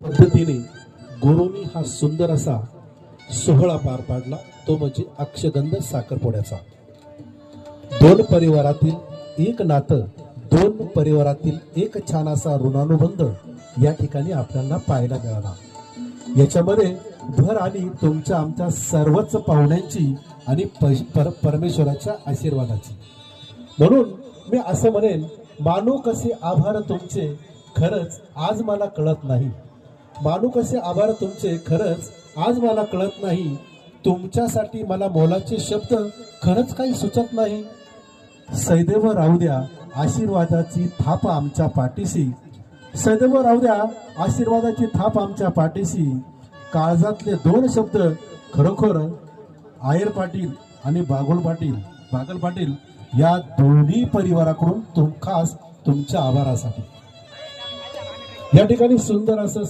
पद्धतीने गुरुनी हा सुंदर असा सोहळा पार पाडला, तो म्हणजे अक्षगंध साखरपुड्याचा। दोन परिवारातील एक नातं, दोन परिवारातील एक छान असा ऋणानुबंध या ठिकाणी आपल्याला पाहायला मिळाला। याच्यामध्ये भर आली तुमच्या आमच्या सर्वच पाहुण्यांची आणि परमेश्वराच्या आशीर्वादाची। म्हणून मी असं म्हणेन, मानू कसे आभार तुमचे खरंच आज मला कळत नाही। मानू कसे आभार तुमचे खरंच आज मला कळत नाही। तुमच्यासाठी मला मोलाचे शब्द खरंच काही सुचत नाही। सैदेव राहू द्या आशीर्वादाची थाप आमच्या पाठीशी, सैदेव राहू द्या आशीर्वादाची थाप आमच्या पाठीशी। काळजातले दोन शब्द खरोखर आयर पाटील आणि बागल पाटील या दोन्ही परिवाराकडून खास तुमच्या आभारासाठी। या ठिकाणी सुंदर असं